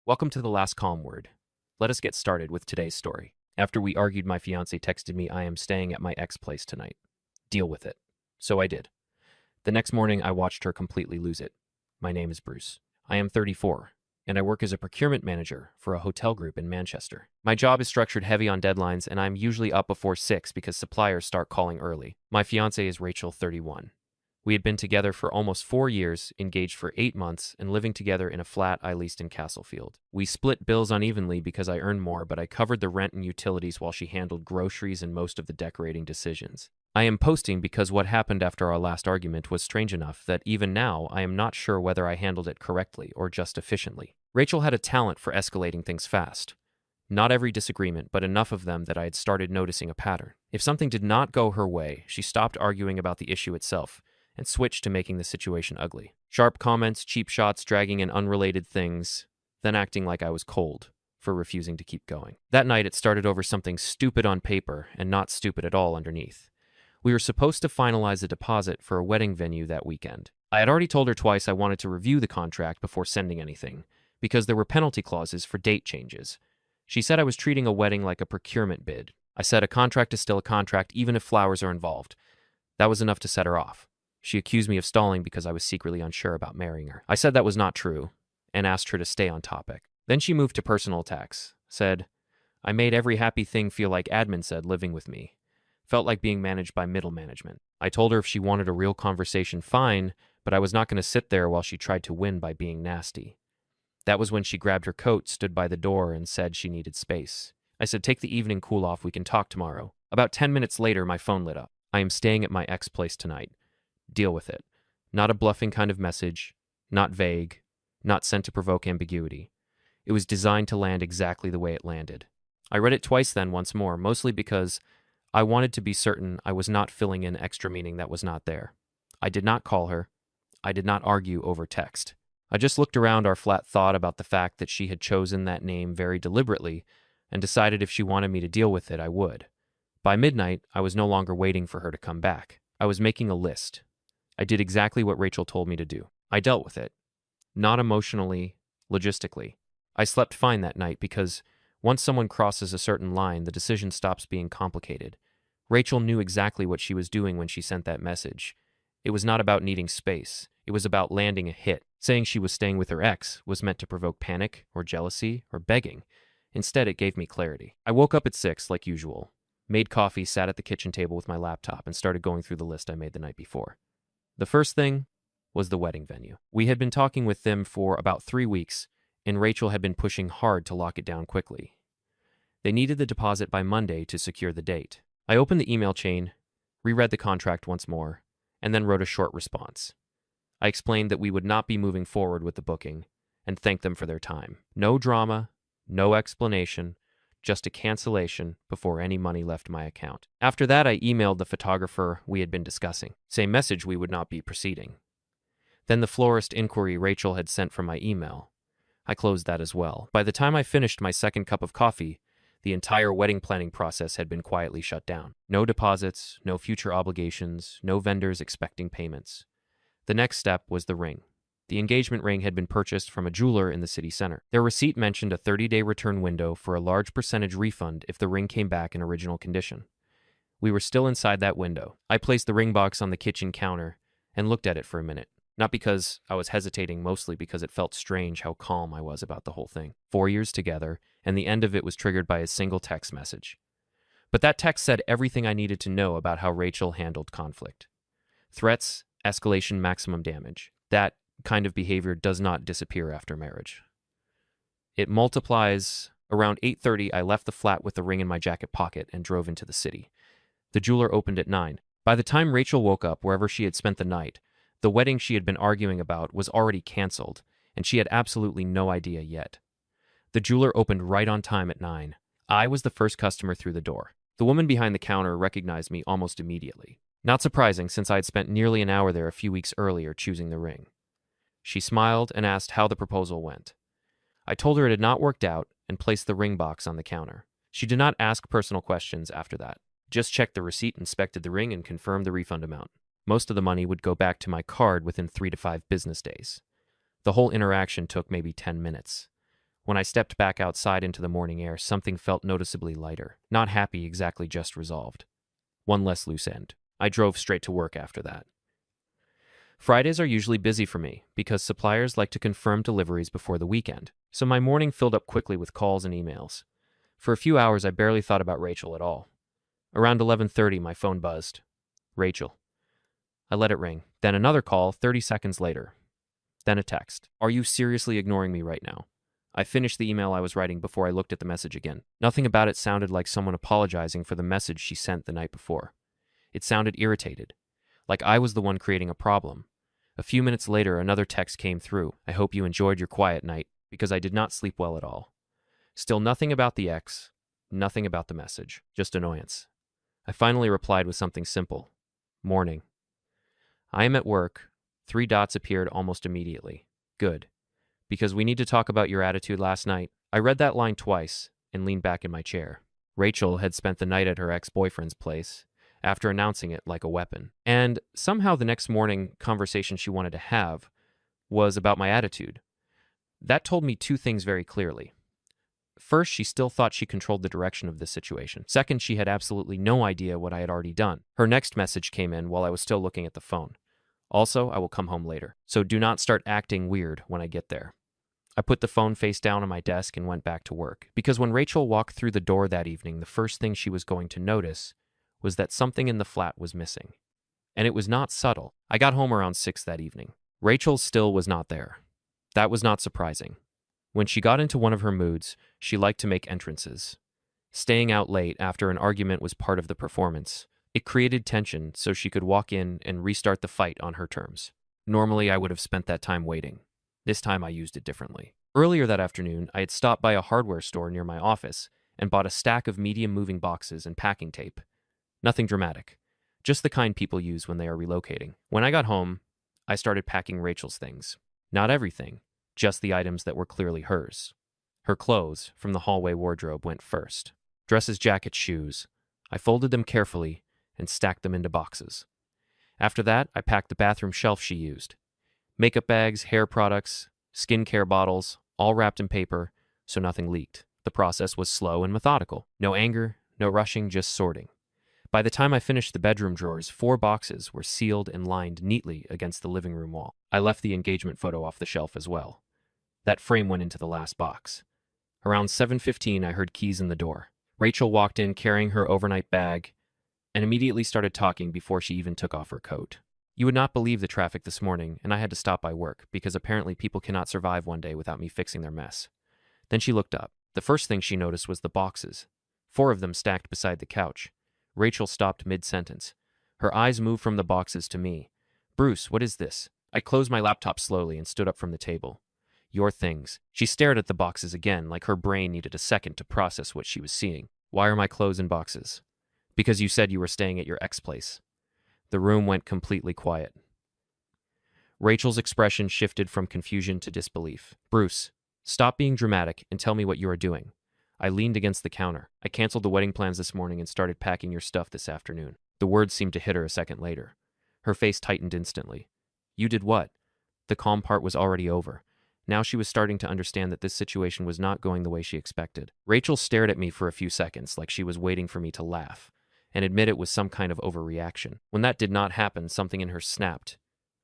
Welcome to The Last Calm Word. Let us get started with today's story. After we argued, my fiancée texted me, "I am staying at my ex place tonight. Deal with it." So I did. The next morning, I watched her completely lose it. My name is Bruce. I am 34, and I work as a procurement manager for a hotel group in Manchester. My job is structured heavy on deadlines, and I'm usually up before 6 because suppliers start calling early. My fiancée is Rachel, 31. We had been together for almost 4 years, engaged for 8 months, and living together in a flat I leased in Castlefield. We split bills unevenly because I earned more, but I covered the rent and utilities while she handled groceries and most of the decorating decisions. I am posting because what happened after our last argument was strange enough that even now I am not sure whether I handled it correctly or just efficiently. Rachel had a talent for escalating things fast. Not every disagreement, but enough of them that I had started noticing a pattern. If something did not go her way, she stopped arguing about the issue itself and switched to making the situation ugly. Sharp comments, cheap shots, dragging in unrelated things, then acting like I was cold for refusing to keep going. That night, it started over something stupid on paper and not stupid at all underneath. We were supposed to finalize a deposit for a wedding venue that weekend. I had already told her twice I wanted to review the contract before sending anything, because there were penalty clauses for date changes. She said I was treating a wedding like a procurement bid. I said a contract is still a contract even if flowers are involved. That was enough to set her off. She accused me of stalling because I was secretly unsure about marrying her. I said that was not true, and asked her to stay on topic. Then she moved to personal attacks, said, "I made every happy thing feel like admin said living with me. Felt like being managed by middle management." I told her if she wanted a real conversation, fine, but I was not going to sit there while she tried to win by being nasty. That was when she grabbed her coat, stood by the door, and said she needed space. I said, "Take the evening, cool off, we can talk tomorrow." About 10 minutes later, my phone lit up. "I am staying at my ex place tonight. Deal with it." Not a bluffing kind of message, not vague, not sent to provoke ambiguity. It was designed to land exactly the way it landed. I read it twice then, once more, mostly because I wanted to be certain I was not filling in extra meaning that was not there. I did not call her. I did not argue over text. I just looked around our flat, thought about the fact that she had chosen that name very deliberately, and decided if she wanted me to deal with it, I would. By midnight, I was no longer waiting for her to come back. I was making a list. I did exactly what Rachel told me to do. I dealt with it. Not emotionally, logistically. I slept fine that night because once someone crosses a certain line, the decision stops being complicated. Rachel knew exactly what she was doing when she sent that message. It was not about needing space. It was about landing a hit. Saying she was staying with her ex was meant to provoke panic or jealousy or begging. Instead, it gave me clarity. I woke up at 6 like usual, made coffee, sat at the kitchen table with my laptop, and started going through the list I made the night before. The first thing was the wedding venue. We had been talking with them for about 3 weeks, and Rachel had been pushing hard to lock it down quickly. They needed the deposit by Monday to secure the date. I opened the email chain, reread the contract once more, and then wrote a short response. I explained that we would not be moving forward with the booking, and thanked them for their time. No drama, no explanation, just a cancellation before any money left my account. After that, I emailed the photographer we had been discussing. Same message, we would not be proceeding. Then the florist inquiry Rachel had sent from my email. I closed that as well. By the time I finished my second cup of coffee, the entire wedding planning process had been quietly shut down. No deposits, no future obligations, no vendors expecting payments. The next step was the ring. The engagement ring had been purchased from a jeweler in the city center. Their receipt mentioned a 30-day return window for a large percentage refund if the ring came back in original condition. We were still inside that window. I placed the ring box on the kitchen counter and looked at it for a minute. Not because I was hesitating, mostly because it felt strange how calm I was about the whole thing. 4 years together, and the end of it was triggered by a single text message. But that text said everything I needed to know about how Rachel handled conflict. Threats, escalation, maximum damage. That kind of behavior does not disappear after marriage. It multiplies. Around 8:30, I left the flat with the ring in my jacket pocket and drove into the city. The jeweler opened at 9. By the time Rachel woke up wherever she had spent the night, the wedding she had been arguing about was already canceled, and she had absolutely no idea yet. The jeweler opened right on time at 9. I was the first customer through the door. The woman behind the counter recognized me almost immediately. Not surprising, since I had spent nearly an hour there a few weeks earlier choosing the ring. She smiled and asked how the proposal went. I told her it had not worked out and placed the ring box on the counter. She did not ask personal questions after that. Just checked the receipt, inspected the ring, and confirmed the refund amount. Most of the money would go back to my card within 3 to 5 business days. The whole interaction took maybe 10 minutes. When I stepped back outside into the morning air, something felt noticeably lighter. Not happy exactly, just resolved. One less loose end. I drove straight to work after that. Fridays are usually busy for me because suppliers like to confirm deliveries before the weekend, so my morning filled up quickly with calls and emails. For a few hours, I barely thought about Rachel at all. Around 11:30, my phone buzzed. Rachel. I let it ring. Then another call 30 seconds later. Then a text. Are you seriously ignoring me right now? I finished the email I was writing before I looked at the message again. Nothing about it sounded like someone apologizing for the message she sent the night before. It sounded irritated, like I was the one creating a problem. A few minutes later, another text came through. I hope you enjoyed your quiet night, because I did not sleep well at all. Still nothing about the ex, nothing about the message, just annoyance. I finally replied with something simple. Morning. I am at work. 3 dots appeared almost immediately. Good. Because we need to talk about your attitude last night. I read that line twice and leaned back in my chair. Rachel had spent the night at her ex-boyfriend's place, after announcing it like a weapon. And somehow the next morning conversation she wanted to have was about my attitude. That told me 2 things very clearly. First, she still thought she controlled the direction of this situation. Second, she had absolutely no idea what I had already done. Her next message came in while I was still looking at the phone. Also, I will come home later, so do not start acting weird when I get there. I put the phone face down on my desk and went back to work, because when Rachel walked through the door that evening, the first thing she was going to notice was that something in the flat was missing. And it was not subtle. I got home around 6 that evening. Rachel still was not there. That was not surprising. When she got into one of her moods, she liked to make entrances. Staying out late after an argument was part of the performance. It created tension so she could walk in and restart the fight on her terms. Normally, I would have spent that time waiting. This time, I used it differently. Earlier that afternoon, I had stopped by a hardware store near my office and bought a stack of medium moving boxes and packing tape. Nothing dramatic, just the kind people use when they are relocating. When I got home, I started packing Rachel's things. Not everything, just the items that were clearly hers. Her clothes from the hallway wardrobe went first. Dresses, jackets, shoes. I folded them carefully and stacked them into boxes. After that, I packed the bathroom shelf she used. Makeup bags, hair products, skincare bottles, all wrapped in paper so nothing leaked. The process was slow and methodical. No anger, no rushing, just sorting. By the time I finished the bedroom drawers, 4 boxes were sealed and lined neatly against the living room wall. I left the engagement photo off the shelf as well. That frame went into the last box. Around 7:15, I heard keys in the door. Rachel walked in carrying her overnight bag and immediately started talking before she even took off her coat. You would not believe the traffic this morning, and I had to stop by work because apparently people cannot survive one day without me fixing their mess. Then she looked up. The first thing she noticed was the boxes, 4 of them stacked beside the couch. Rachel stopped mid-sentence. Her eyes moved from the boxes to me. Bruce, what is this? I closed my laptop slowly and stood up from the table. Your things. She stared at the boxes again, like her brain needed a second to process what she was seeing. Why are my clothes in boxes? Because you said you were staying at your ex-place. The room went completely quiet. Rachel's expression shifted from confusion to disbelief. Bruce, stop being dramatic and tell me what you are doing. I leaned against the counter. I canceled the wedding plans this morning and started packing your stuff this afternoon. The words seemed to hit her a second later. Her face tightened instantly. You did what? The calm part was already over. Now she was starting to understand that this situation was not going the way she expected. Rachel stared at me for a few seconds like she was waiting for me to laugh and admit it was some kind of overreaction. When that did not happen, something in her snapped.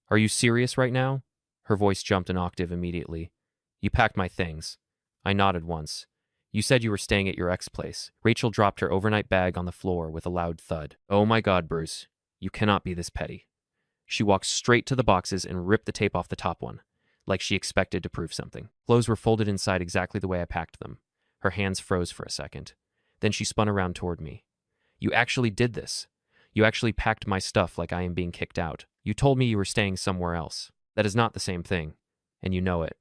Are you serious right now? Her voice jumped an octave immediately. You packed my things. I nodded once. You said you were staying at your ex-place. Rachel dropped her overnight bag on the floor with a loud thud. Oh my God, Bruce. You cannot be this petty. She walked straight to the boxes and ripped the tape off the top one, like she expected to prove something. Clothes were folded inside exactly the way I packed them. Her hands froze for a second. Then she spun around toward me. You actually did this. You actually packed my stuff like I am being kicked out. You told me you were staying somewhere else. That is not the same thing, and you know it.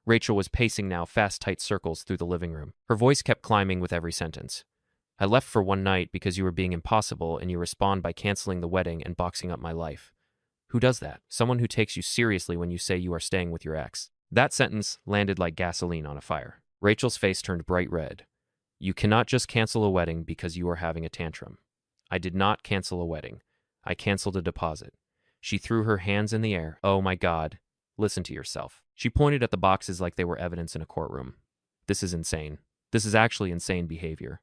Rachel was pacing now fast, tight circles through the living room. Her voice kept climbing with every sentence. I left for one night because you were being impossible, and you respond by canceling the wedding and boxing up my life. Who does that? Someone who takes you seriously when you say you are staying with your ex. That sentence landed like gasoline on a fire. Rachel's face turned bright red. You cannot just cancel a wedding because you are having a tantrum. I did not cancel a wedding. I canceled a deposit. She threw her hands in the air. Oh my God. Listen to yourself. She pointed at the boxes like they were evidence in a courtroom. This is insane. This is actually insane behavior.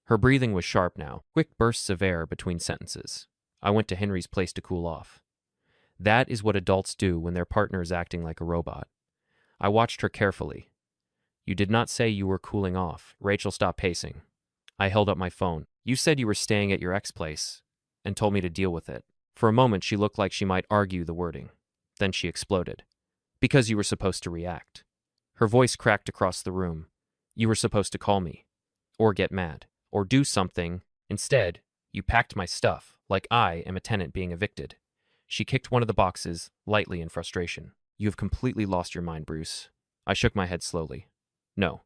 Her breathing was sharp now, quick bursts of air between sentences. I went to Henry's place to cool off. That is what adults do when their partner is acting like a robot. I watched her carefully. You did not say you were cooling off. Rachel stopped pacing. I held up my phone. You said you were staying at your ex-place and told me to deal with it. For a moment, she looked like she might argue the wording. Then she exploded. Because you were supposed to react. Her voice cracked across the room. You were supposed to call me. Or get mad. Or do something. Instead, you packed my stuff like I am a tenant being evicted. She kicked one of the boxes, lightly in frustration. You have completely lost your mind, Bruce. I shook my head slowly. No.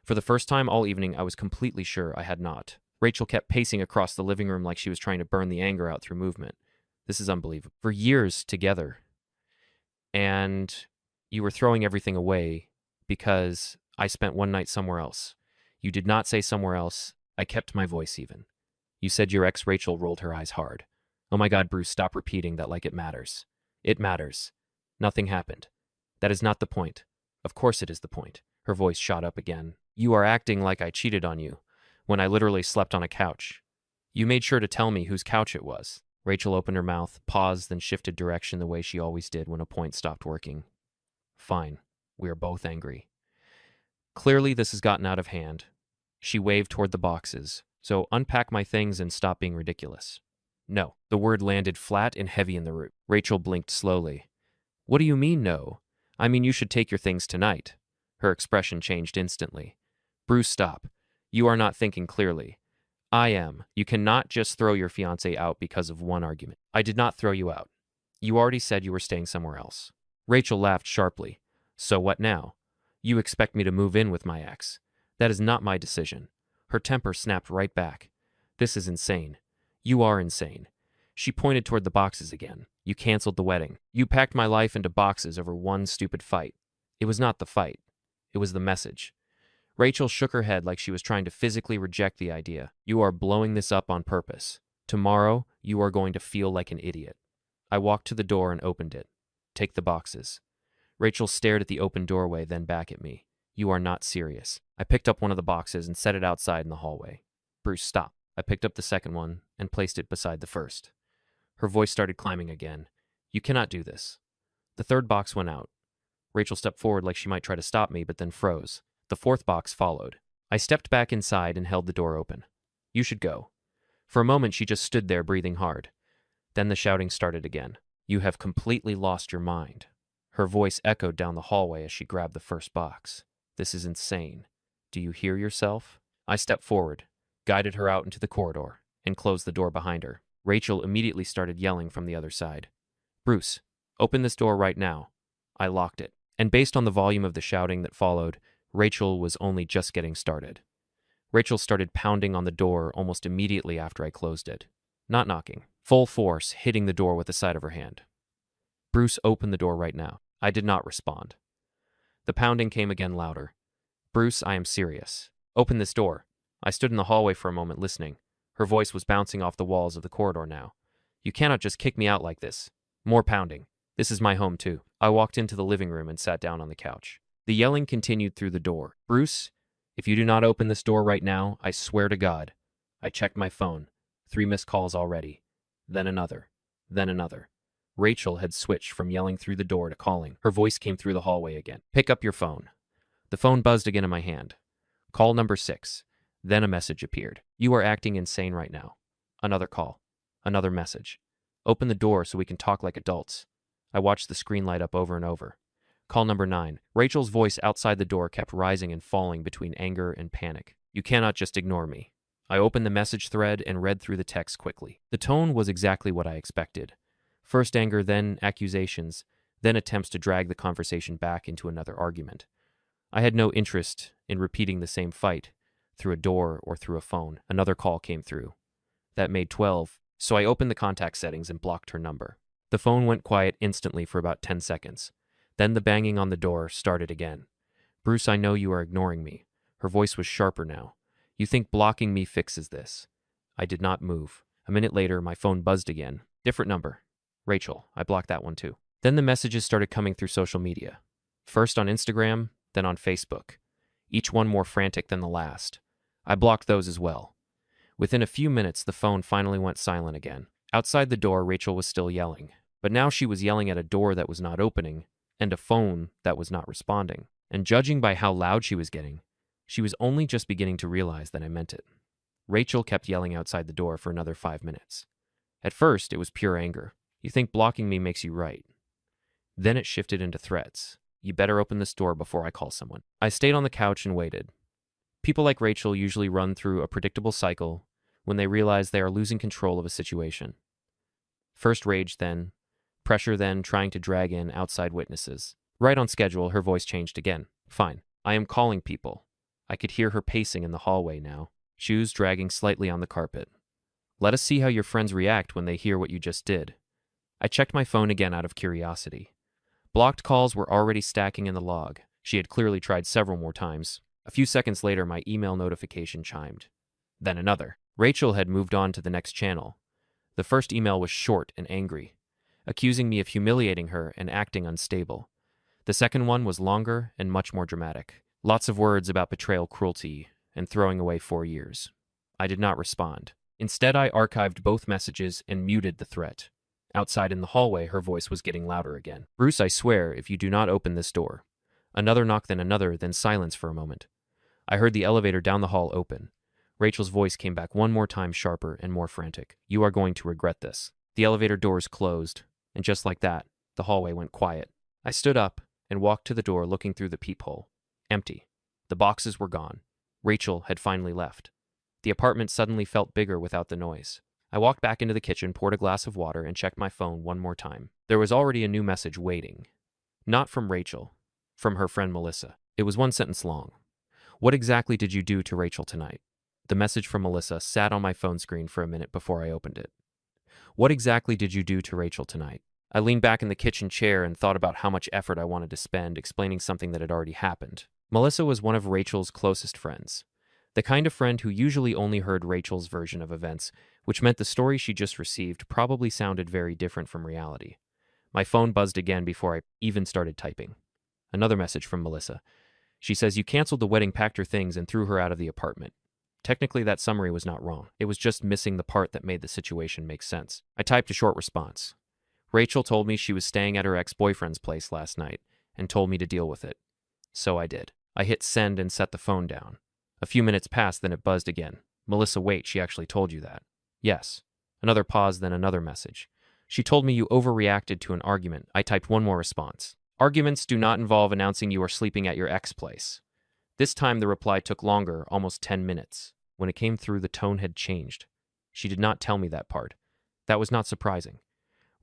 For the first time all evening, I was completely sure I had not. Rachel kept pacing across the living room like she was trying to burn the anger out through movement. This is unbelievable. For years together. And you were throwing everything away because I spent one night somewhere else. You did not say somewhere else. I kept my voice even. You said your ex. Rachel rolled her eyes hard. Oh my God, Bruce, stop repeating that like it matters. It matters. Nothing happened. That is not the point. Of course it is the point. Her voice shot up again. You are acting like I cheated on you, when I literally slept on a couch. You made sure to tell me whose couch it was. Rachel opened her mouth, paused, then shifted direction the way she always did when a point stopped working. Fine. We are both angry. Clearly this has gotten out of hand. She waved toward the boxes. So unpack my things and stop being ridiculous. No. The word landed flat and heavy in the root. Rachel blinked slowly. What do you mean, no? I mean, you should take your things tonight. Her expression changed instantly. Bruce, stop. You are not thinking clearly. I am. You cannot just throw your fiancé out because of one argument. I did not throw you out. You already said you were staying somewhere else. Rachel laughed sharply. So what now? You expect me to move in with my ex. That is not my decision. Her temper snapped right back. This is insane. You are insane. She pointed toward the boxes again. You canceled the wedding. You packed my life into boxes over one stupid fight. It was not the fight. It was the message. Rachel shook her head like she was trying to physically reject the idea. You are blowing this up on purpose. Tomorrow, you are going to feel like an idiot. I walked to the door and opened it. Take the boxes. Rachel stared at the open doorway, then back at me. You are not serious. I picked up one of the boxes and set it outside in the hallway. Bruce, stop. I picked up the second one and placed it beside the first. Her voice started climbing again. You cannot do this. The third box went out. Rachel stepped forward like she might try to stop me, but then froze. The fourth box followed. I stepped back inside and held the door open. You should go. For a moment, she just stood there breathing hard. Then the shouting started again. You have completely lost your mind. Her voice echoed down the hallway as she grabbed the first box. This is insane. Do you hear yourself? I stepped forward, guided her out into the corridor, and closed the door behind her. Rachel immediately started yelling from the other side. Bruce, open this door right now. I locked it. And based on the volume of the shouting that followed, Rachel was only just getting started. Rachel started pounding on the door almost immediately after I closed it. Not knocking, full force, hitting the door with the side of her hand. Bruce, open the door right now. I did not respond. The pounding came again louder. Bruce, I am serious. Open this door. I stood in the hallway for a moment listening. Her voice was bouncing off the walls of the corridor now. You cannot just kick me out like this. More pounding. This is my home too. I walked into the living room and sat down on the couch. The yelling continued through the door. Bruce, if you do not open this door right now, I swear to God. I checked my phone. 3 missed calls already. Then another. Then another. Rachel had switched from yelling through the door to calling. Her voice came through the hallway again. Pick up your phone. The phone buzzed again in my hand. Call number 6. Then a message appeared. You are acting insane right now. Another call. Another message. Open the door so we can talk like adults. I watched the screen light up over and over. Call number 9. Rachel's voice outside the door kept rising and falling between anger and panic. You cannot just ignore me. I opened the message thread and read through the text quickly. The tone was exactly what I expected. First anger, then accusations, then attempts to drag the conversation back into another argument. I had no interest in repeating the same fight through a door or through a phone. Another call came through. That made 12, so I opened the contact settings and blocked her number. The phone went quiet instantly for about 10 seconds. Then the banging on the door started again. Bruce, I know you are ignoring me. Her voice was sharper now. You think blocking me fixes this. I did not move. A minute later, my phone buzzed again. Different number. Rachel, I blocked that one too. Then the messages started coming through social media. First on Instagram, then on Facebook. each one more frantic than the last. I blocked those as well. Within a few minutes, the phone finally went silent again. Outside the door, Rachel was still yelling, but now she was yelling at a door that was not opening and a phone that was not responding. And judging by how loud she was getting, she was only just beginning to realize that I meant it. Rachel kept yelling outside the door for another 5 minutes. At first, it was pure anger. You think blocking me makes you right. Then it shifted into threats. You better open this door before I call someone. I stayed on the couch and waited. People like Rachel usually run through a predictable cycle when they realize they are losing control of a situation. First rage, then pressure, then trying to drag in outside witnesses. Right on schedule, her voice changed again. Fine. I am calling people. I could hear her pacing in the hallway now, shoes dragging slightly on the carpet. Let us see how your friends react when they hear what you just did. I checked my phone again out of curiosity. Blocked calls were already stacking in the log. She had clearly tried several more times. A few seconds later, my email notification chimed. Then another. Rachel had moved on to the next channel. The first email was short and angry, accusing me of humiliating her and acting unstable. The second one was longer and much more dramatic. Lots of words about betrayal, cruelty, and throwing away 4 years. I did not respond. Instead, I archived both messages and muted the threat. Outside in the hallway, her voice was getting louder again. Bruce, I swear, if you do not open this door. Another knock, then another, then silence for a moment. I heard the elevator down the hall open. Rachel's voice came back one more time, sharper and more frantic. You are going to regret this. The elevator doors closed, and just like that, the hallway went quiet. I stood up and walked to the door, looking through the peephole. Empty. The boxes were gone. Rachel had finally left. The apartment suddenly felt bigger without the noise. I walked back into the kitchen, poured a glass of water, and checked my phone one more time. There was already a new message waiting. Not from Rachel, from her friend Melissa. It was one sentence long. What exactly did you do to Rachel tonight? The message from Melissa sat on my phone screen for a minute before I opened it. What exactly did you do to Rachel tonight? I leaned back in the kitchen chair and thought about how much effort I wanted to spend explaining something that had already happened. Melissa was one of Rachel's closest friends. The kind of friend who usually only heard Rachel's version of events, which meant the story she just received probably sounded very different from reality. My phone buzzed again before I even started typing. Another message from Melissa. She says you canceled the wedding, packed her things, and threw her out of the apartment. Technically, that summary was not wrong. It was just missing the part that made the situation make sense. I typed a short response. Rachel told me she was staying at her ex-boyfriend's place last night and told me to deal with it. So I did. I hit send and set the phone down. A few minutes passed, then it buzzed again. Melissa, wait, she actually told you that. Yes. Another pause, then another message. She told me you overreacted to an argument. I typed one more response. Arguments do not involve announcing you are sleeping at your ex place. This time the reply took longer, almost 10 minutes. When it came through, the tone had changed. She did not tell me that part. That was not surprising.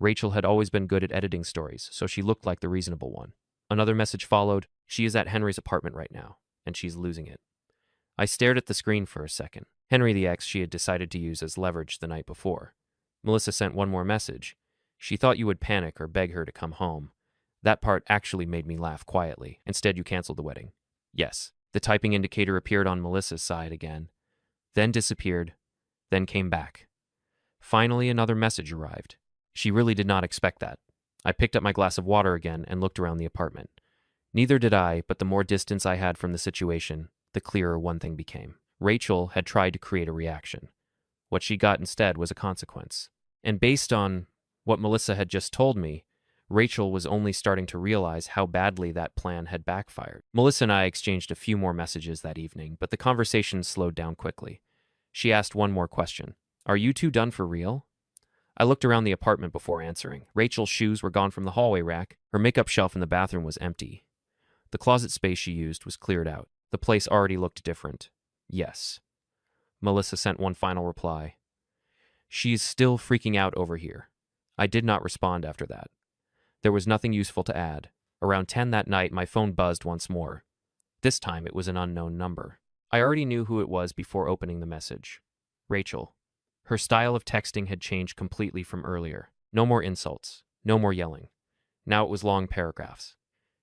Rachel had always been good at editing stories, so she looked like the reasonable one. Another message followed. She is at Henry's apartment right now, and she's losing it. I stared at the screen for a second. Henry, the ex she had decided to use as leverage the night before. Melissa sent one more message. She thought you would panic or beg her to come home. That part actually made me laugh quietly. Instead, you canceled the wedding. Yes. The typing indicator appeared on Melissa's side again, then disappeared, then came back. Finally, another message arrived. She really did not expect that. I picked up my glass of water again and looked around the apartment. Neither did I, but the more distance I had from the situation, the clearer one thing became. Rachel had tried to create a reaction. What she got instead was a consequence. And based on what Melissa had just told me, Rachel was only starting to realize how badly that plan had backfired. Melissa and I exchanged a few more messages that evening, but the conversation slowed down quickly. She asked one more question. Are you two done for real? I looked around the apartment before answering. Rachel's shoes were gone from the hallway rack. Her makeup shelf in the bathroom was empty. The closet space she used was cleared out. The place already looked different. Yes. Melissa sent one final reply. She's still freaking out over here. I did not respond after that. There was nothing useful to add. Around 10 that night, my phone buzzed once more. This time, it was an unknown number. I already knew who it was before opening the message. Rachel. Her style of texting had changed completely from earlier. No more insults. No more yelling. Now it was long paragraphs.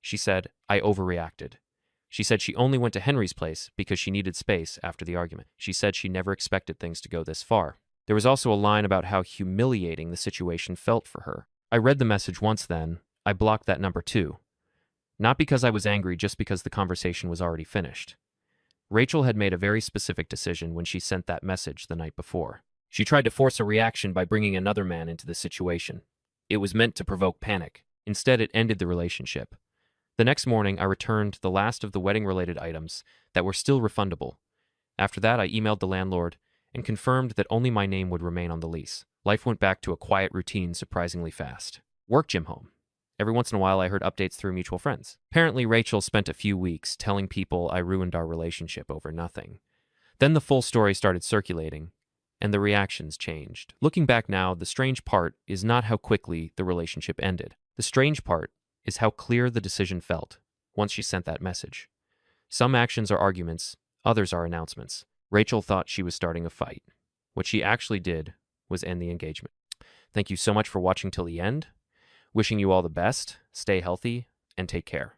She said, I overreacted. She said she only went to Henry's place because she needed space after the argument. She said she never expected things to go this far. There was also a line about how humiliating the situation felt for her. I read the message once then. I blocked that number too. Not because I was angry, just because the conversation was already finished. Rachel had made a very specific decision when she sent that message the night before. She tried to force a reaction by bringing another man into the situation. It was meant to provoke panic. Instead, it ended the relationship. The next morning, I returned the last of the wedding-related items that were still refundable. After that, I emailed the landlord and confirmed that only my name would remain on the lease. Life went back to a quiet routine surprisingly fast. Work gym home. Every once in a while, I heard updates through mutual friends. Apparently, Rachel spent a few weeks telling people I ruined our relationship over nothing. Then the full story started circulating, and the reactions changed. Looking back now, the strange part is not how quickly the relationship ended. The strange part is how clear the decision felt once she sent that message. Some actions are arguments, others are announcements. Rachel thought she was starting a fight. What she actually did was end the engagement. Thank you so much for watching till the end. Wishing you all the best, stay healthy, and take care.